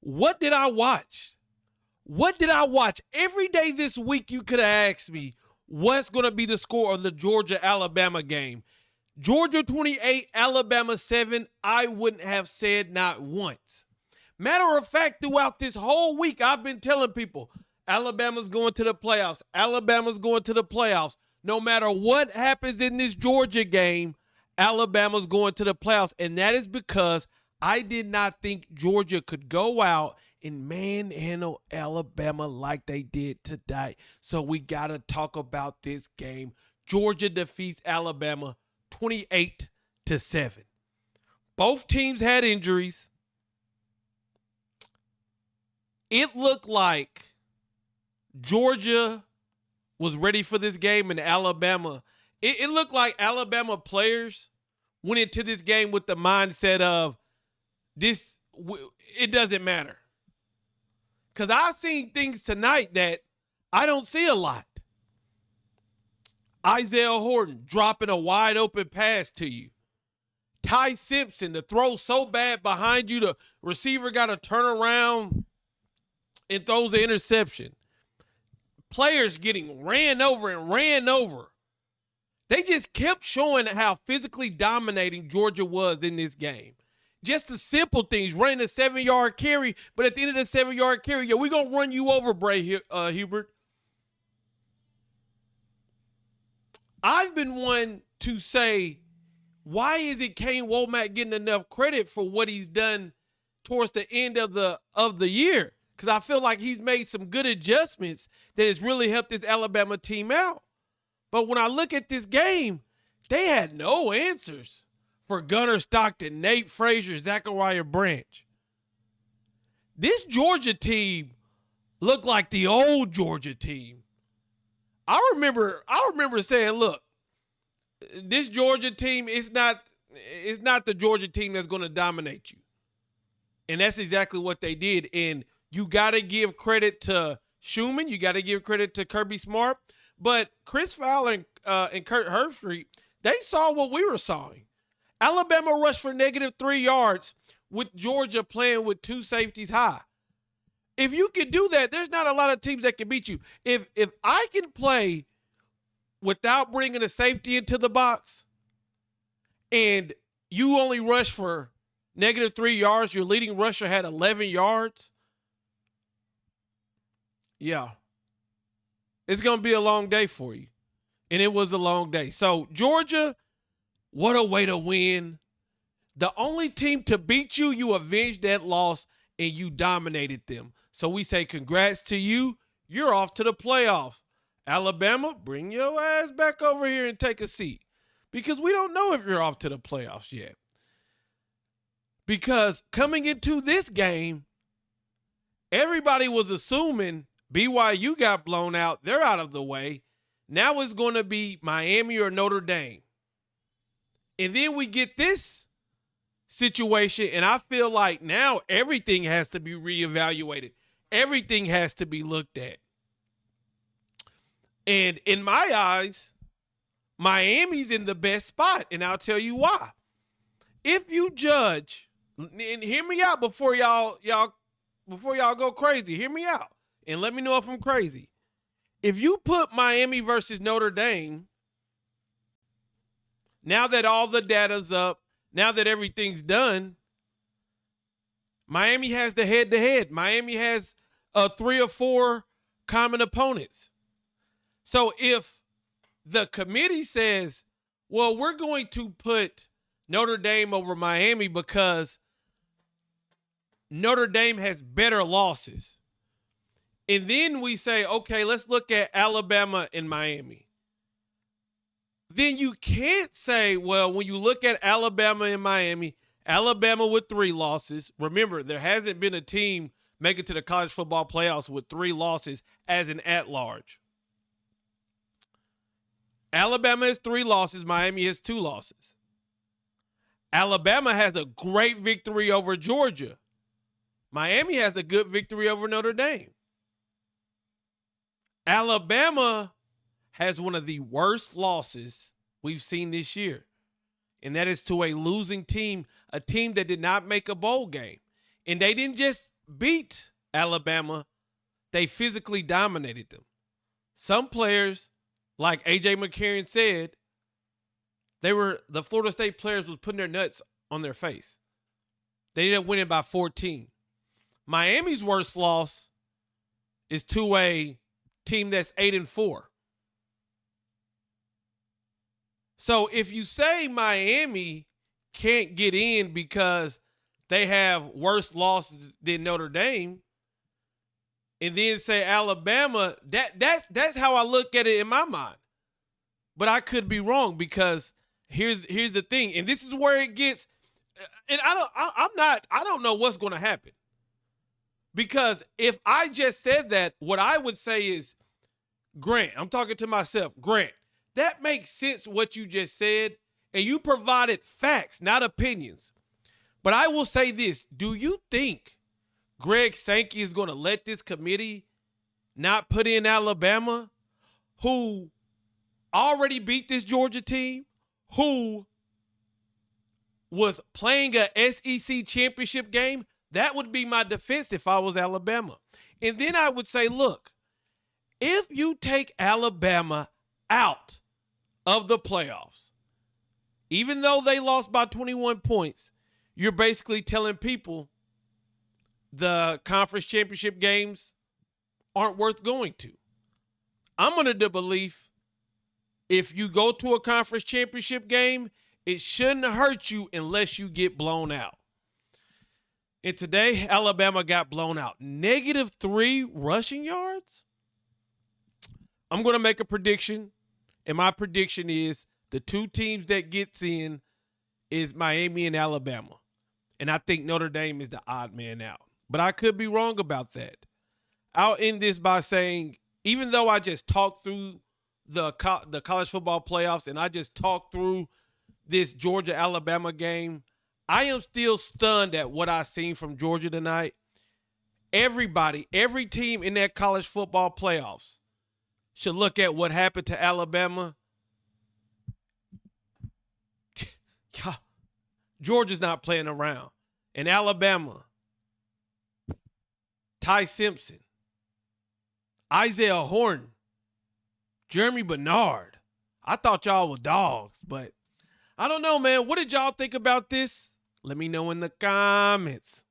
What did I watch? What did I watch? Every day this week, you could have asked me what's going to be the score of the Georgia-Alabama game. Georgia 28, Alabama 7. I wouldn't have said not once. Matter of fact, throughout this whole week, I've been telling people, Alabama's going to the playoffs. Alabama's going to the playoffs. No matter what happens in this Georgia game, Alabama's going to the playoffs. And that is because I did not think Georgia could go out and manhandle Alabama like they did today. So we got to talk about this game. Georgia defeats Alabama 28-7. Both teams had injuries. It looked like Georgia was ready for this game, and Alabama, it looked like Alabama players went into this game with the mindset of this, it doesn't matter. Because I've seen things tonight that I don't see a lot. Isaiah Horton dropping a wide open pass to you. Ty Simpson, the throw so bad behind you, the receiver got to turn around and throws the interception. Players getting ran over and ran over. They just kept showing how physically dominating Georgia was in this game. Just the simple things, running a 7-yard carry, but at the end of the 7-yard carry, we're going to run you over, Bray Hubert. I've been one to say, why isn't Kane Womack getting enough credit for what he's done towards the end of the year? Because I feel like he's made some good adjustments that has really helped this Alabama team out. But when I look at this game, they had no answers for Gunnar Stockton, Nate Frazier, Zachariah Branch. This Georgia team looked like the old Georgia team. I remember saying, look, this Georgia team is not the Georgia team that's going to dominate you. And that's exactly what they did. And you got to give credit to Schumann. You got to give credit to Kirby Smart. But Chris Fowler and Kurt Herbstreit, they saw what we were sawing. Alabama rushed for -3 yards with Georgia playing with 2 safeties high. If you can do that, there's not a lot of teams that can beat you. If I can play without bringing a safety into the box and you only rush for -3 yards, your leading rusher had 11 yards, yeah, it's going to be a long day for you. And it was a long day. So Georgia, what a way to win. The only team to beat you, you avenged that loss and you dominated them. So we say congrats to you. You're off to the playoffs. Alabama, bring your ass back over here and take a seat. Because we don't know if you're off to the playoffs yet. Because coming into this game, everybody was assuming BYU got blown out. They're out of the way. Now it's going to be Miami or Notre Dame. And then we get this situation, and I feel like now everything has to be reevaluated. Everything has to be looked at. And in my eyes, Miami's in the best spot, and I'll tell you why. If you judge, and hear me out before y'all go crazy, hear me out, and let me know if I'm crazy. If you put Miami versus Notre Dame, now that all the data's up, now that everything's done, Miami has the head-to-head. Miami has 3 or 4 common opponents. So if the committee says, well, we're going to put Notre Dame over Miami because Notre Dame has better losses, and then we say, okay, let's look at Alabama and Miami, then you can't say, well, when you look at Alabama and Miami, Alabama with 3 losses. Remember, there hasn't been a team make it to the college football playoffs with 3 losses as an at-large. Alabama has 3 losses. Miami has 2 losses. Alabama has a great victory over Georgia. Miami has a good victory over Notre Dame. Alabama has one of the worst losses we've seen this year, and that is to a losing team, a team that did not make a bowl game. And they didn't just beat Alabama, they physically dominated them. Some players, like A.J. McCarron said, the Florida State players was putting their nuts on their face. They ended up winning by 14. Miami's worst loss is to a team that's 8-4. So if you say Miami can't get in because they have worse losses than Notre Dame, and then say Alabama, that's how I look at it in my mind. But I could be wrong, because here's the thing, and this is where it gets, and I don't know what's going to happen. Because if I just said that, what I would say is, Grant, I'm talking to myself, Grant, that makes sense what you just said, and you provided facts, not opinions. But I will say this, do you think Greg Sankey is going to let this committee not put in Alabama, who already beat this Georgia team, who was playing a SEC championship game? That would be my defense if I was Alabama. And then I would say, look, if you take Alabama out of the playoffs, even though they lost by 21 points, you're basically telling people the conference championship games aren't worth going to. I'm under the belief if you go to a conference championship game, it shouldn't hurt you unless you get blown out. And today, Alabama got blown out. -3 rushing yards? I'm going to make a prediction, and my prediction is the two teams that gets in is Miami and Alabama. And I think Notre Dame is the odd man out. But I could be wrong about that. I'll end this by saying, even though I just talked through the college football playoffs and I just talked through this Georgia-Alabama game, I am still stunned at what I seen from Georgia tonight. Everybody, every team in that college football playoffs should look at what happened to Alabama. Georgia's not playing around. And Alabama, Ty Simpson, Isaiah Horton, Jeremy Bernard. I thought y'all were dogs, but I don't know, man. What did y'all think about this? Let me know in the comments.